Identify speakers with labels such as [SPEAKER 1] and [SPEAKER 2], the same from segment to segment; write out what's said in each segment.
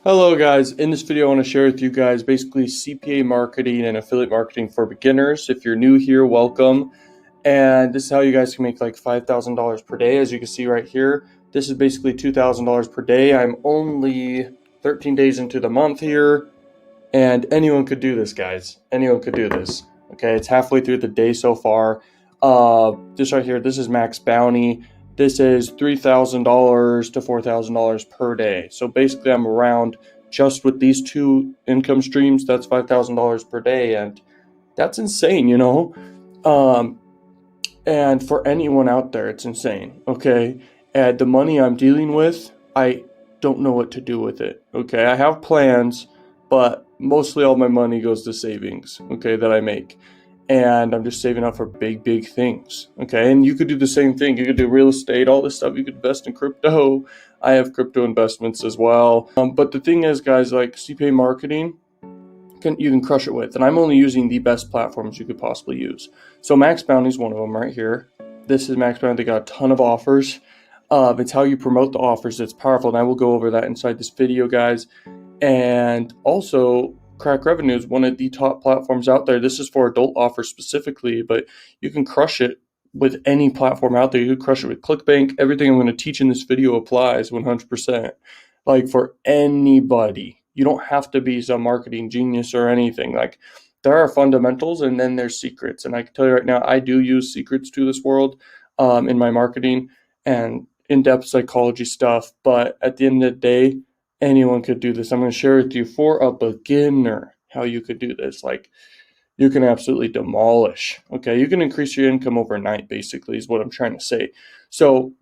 [SPEAKER 1] Hello guys, in this video I want to share with you guys basically CPA marketing and affiliate marketing for beginners. If you're new here, welcome. And this is how you guys can make like $5,000 per day. As you can see right here, this is basically $2,000 per day. I'm only 13 days into the month here, and anyone could do this, guys. Anyone could do this. Okay, it's halfway through the day so far. This right here, this is max bounty. This is $3,000 to $4,000 per day. So basically, I'm around just with these two income streams. That's $5,000 per day, and that's insane, you know. Um, and for anyone out there, it's insane. Okay, and the money I'm dealing with, I don't know what to do with it. Okay, I have plans, but mostly all my money goes to savings. Okay, that I make, and I'm just saving up for big things. Okay, and you could do the same thing. You could do real estate, all this stuff. You could invest in crypto. I have crypto investments as well. But the thing is, guys, like CPA marketing, you can crush it with. And I'm only using the best platforms you could possibly use. So Max Bounty is one of them right here. This is Max Bounty. They got a ton of offers. It's how you promote the offers that's powerful, and I will go over that inside this video, guys. And also, Crack Revenue is one of the top platforms out there. This is for adult offers specifically, but you can crush it with any platform out there. You can crush it with ClickBank. Everything I'm going to teach in this video applies 100%. Like for anybody. You don't have to be some marketing genius or anything. Like there are fundamentals and then there's secrets. And I can tell you right now, I do use secrets to this world in my marketing and in-depth psychology stuff. But at the end of the day, anyone could do this. I'm going to share with you for a beginner how you could do this. Like you can absolutely demolish. Okay, you can increase your income overnight, basically, is what I'm trying to say. So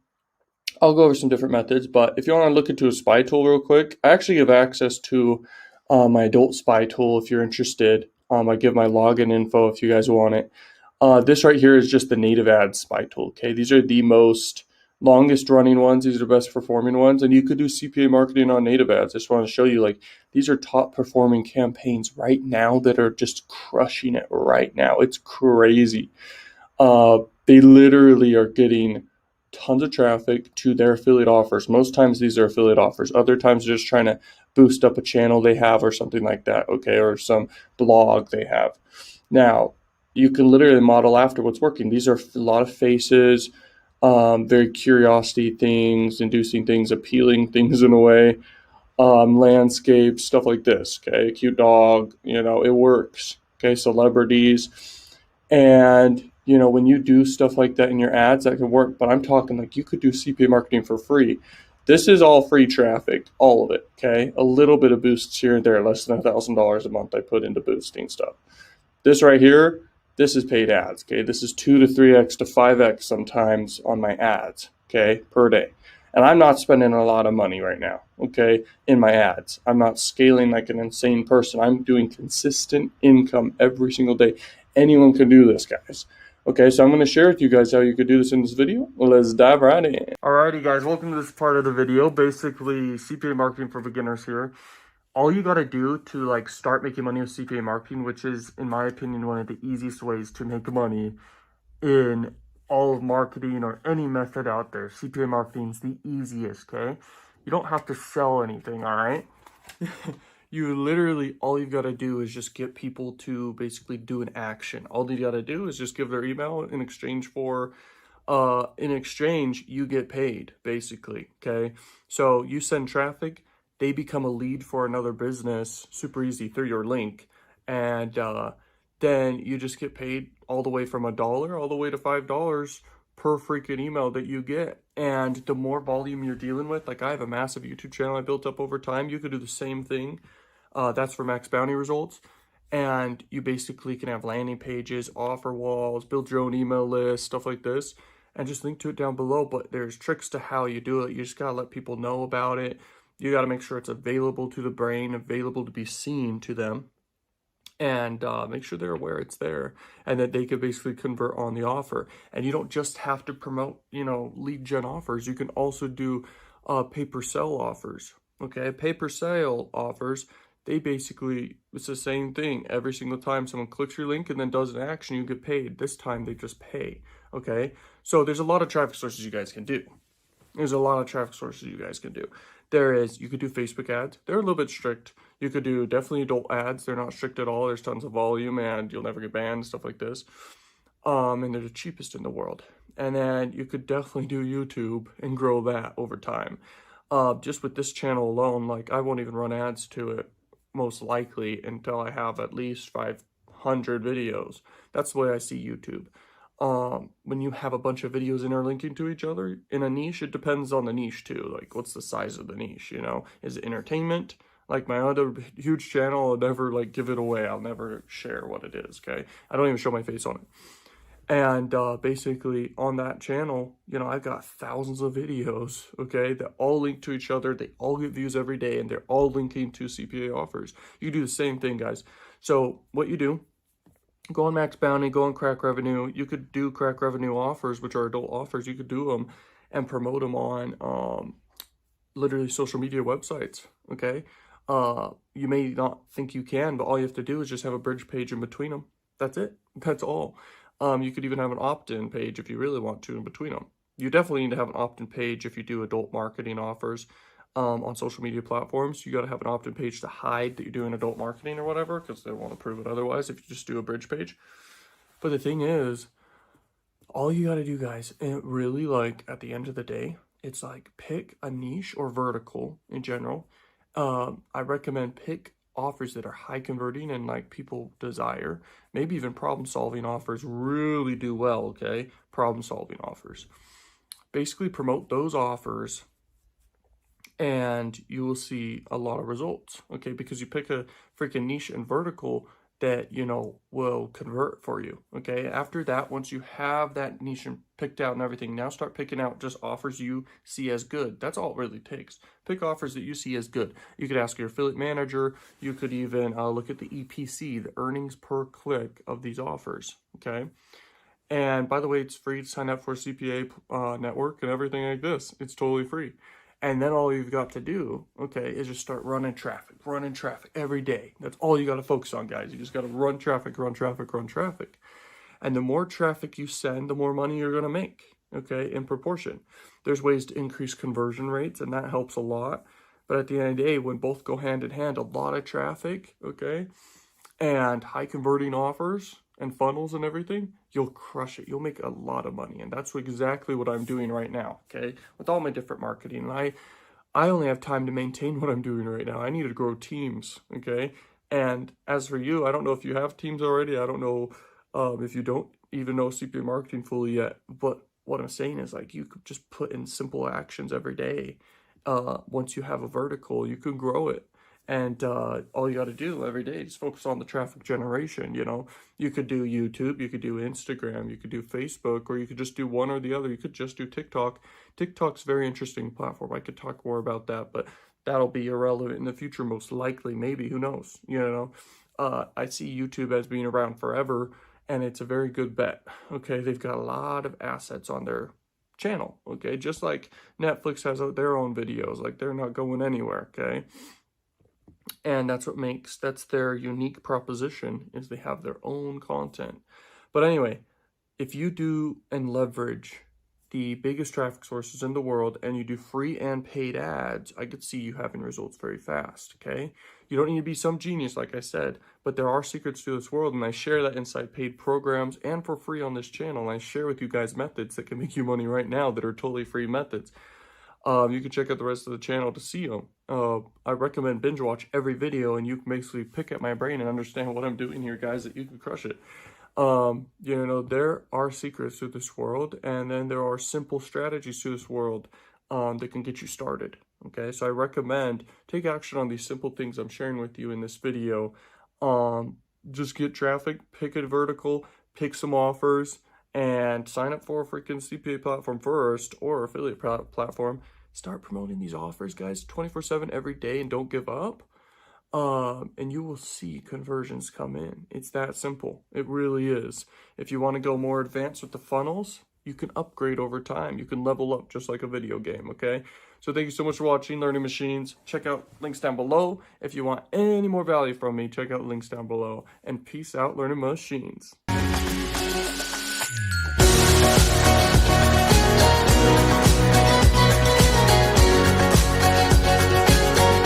[SPEAKER 1] I'll go over some different methods, but if you want to look into a spy tool real quick, I actually have access to my adult spy tool if you're interested. I give my login info if you guys want it. This right here is just the native ads spy tool. Okay, these are the most longest running ones. These are the best performing ones, and you could do CPA marketing on native ads. I just want to show you like these are top performing campaigns right now that are just crushing it right now. It's crazy. They literally are getting tons of traffic to their affiliate offers. Most times these are affiliate offers. Other times they're just trying to boost up a channel they have or something like that, okay, or some blog they have. Now, you can literally model after what's working. These are a lot of faces, very curiosity things, inducing things, appealing things in a way, landscapes, stuff like this, okay, cute dog, you know, it works, okay, celebrities, and you know, when you do stuff like that in your ads, that can work. But I'm talking like you could do CPA marketing for free. This is all free traffic, all of it. Okay, a little bit of boosts here and there, less than $1,000 a month I put into boosting stuff. This right here, this is paid ads. Okay, this is 2 to 3x to 5x sometimes on my ads. Okay, per day. And I'm not spending a lot of money right now, okay, in my ads. I'm not scaling like an insane person. I'm doing consistent income every single day. Anyone can do this, guys. Okay, so I'm going to share with you guys how you could do this in this video. Let's dive right in. Alrighty, guys, welcome to this part of the video. Basically, CPA marketing for beginners here. All you got to do to like start making money with CPA marketing, which is, in my opinion, one of the easiest ways to make money in all of marketing or any method out there. CPA marketing is the easiest, okay? You don't have to sell anything, all right? You literally, all you've got to do is just get people to basically do an action. All you got to do is just give their email in exchange for, you get paid, basically, okay? So you send traffic, they become a lead for another business, super easy, through your link, and then you just get paid all the way from $1 all the way to $5 per freaking email that you get. And the more volume you're dealing with, like I have a massive YouTube channel I built up over time, you could do the same thing. That's for Max Bounty results. And you basically can have landing pages, offer walls, build your own email list, stuff like this, and just link to it down below. But there's tricks to how you do it. You just gotta let people know about it. You gotta make sure it's available to the brain, available to be seen to them, and make sure they're aware it's there and that they could basically convert on the offer. And you don't just have to promote, you know, lead gen offers. You can also do pay per sale offers. Okay, pay per sale offers, they basically, it's the same thing. Every single time someone clicks your link and then does an action, you get paid. This time they just pay. Okay, so there's a lot of traffic sources you guys can do. You could do Facebook ads. They're a little bit strict. You could do definitely adult ads. They're not strict at all. There's tons of volume and you'll never get banned, stuff like this. And they're the cheapest in the world. And then you could definitely do YouTube and grow that over time. Just with this channel alone, like I won't even run ads to it most likely until I have at least 500 videos. That's the way I see YouTube. When you have a bunch of videos interlinking to each other in a niche, it depends on the niche too. Like what's the size of the niche, you know? Is it entertainment? Like my other huge channel, I'll never like give it away. I'll never share what it is, okay? I don't even show my face on it. And basically on that channel, you know, I've got thousands of videos, okay, that all link to each other. They all get views every day and they're all linking to CPA offers. You do the same thing, guys. So what you do, go on Max Bounty, go on Crack Revenue. You could do Crack Revenue offers, which are adult offers. You could do them and promote them on literally social media websites, okay? You may not think you can, but all you have to do is just have a bridge page in between them. That's it. That's all. You could even have an opt-in page if you really want to in between them. You definitely need to have an opt-in page if you do adult marketing offers on social media platforms. You got to have an opt-in page to hide that you're doing adult marketing or whatever, because they won't approve it otherwise if you just do a bridge page. But the thing is, all you got to do, guys, and really, like, at the end of the day, it's like pick a niche or vertical in general. I recommend pick offers that are high converting and like people desire. Maybe even problem solving offers really do well, okay? Problem solving offers. Basically promote those offers and you will see a lot of results, okay? Because you pick a freaking niche and vertical that, you know, will convert for you, okay? After that, once you have that niche picked out and everything, now start picking out just offers you see as good. That's all it really takes. Pick offers that you see as good. You could ask your affiliate manager. You could even look at the EPC, the earnings per click of these offers, okay? And by the way, it's free to sign up for a CPA network and everything like this. It's totally free. And then all you've got to do, okay, is just start running traffic every day. That's all you got to focus on, guys. You just got to run traffic. And the more traffic you send, the more money you're going to make, okay, in proportion. There's ways to increase conversion rates, and that helps a lot. But at the end of the day, when both go hand in hand, a lot of traffic, okay, and high converting offers and funnels and everything, you'll crush it. You'll make a lot of money. And that's exactly what I'm doing right now, okay, with all my different marketing. And I only have time to maintain what I'm doing right now. I need to grow teams, okay? And as for you, I don't know if you have teams already. I don't know if you don't even know CPA marketing fully yet. But what I'm saying is, like, you could just put in simple actions every day. Once you have a vertical, you can grow it. And all you got to do every day is focus on the traffic generation, you know. You could do YouTube, you could do Instagram, you could do Facebook, or you could just do one or the other. You could just do TikTok. TikTok's a very interesting platform. I could talk more about that, but that'll be irrelevant in the future, most likely, maybe, who knows, you know. I see YouTube as being around forever, and it's a very good bet, okay? They've got a lot of assets on their channel, okay? Just like Netflix has their own videos, like they're not going anywhere, okay? And that's their unique proposition, is they have their own content. But anyway, if you do and leverage the biggest traffic sources in the world and you do free and paid ads, I could see you having results very fast, okay? You don't need to be some genius, like I said, but there are secrets to this world, and I share that inside paid programs and for free on this channel. And I share with you guys methods that can make you money right now that are totally free methods. You can check out the rest of the channel to see them. I recommend binge watch every video, and you can basically pick at my brain and understand what I'm doing here, guys, that you can crush it. You know, there are secrets to this world, and then there are simple strategies to this world that can get you started. Okay, so I recommend take action on these simple things I'm sharing with you in this video. Just get traffic, pick a vertical, pick some offers, and sign up for a freaking CPA platform first, or affiliate platform. Start promoting these offers, guys, 24/7 every day, and don't give up. And you will see conversions come in. It's that simple. It really is. If you want to go more advanced with the funnels, you can upgrade over time. You can level up just like a video game, okay? So thank you so much for watching Learning Machines. Check out links down below. If you want any more value from me, check out links down below. And peace out, Learning Machines.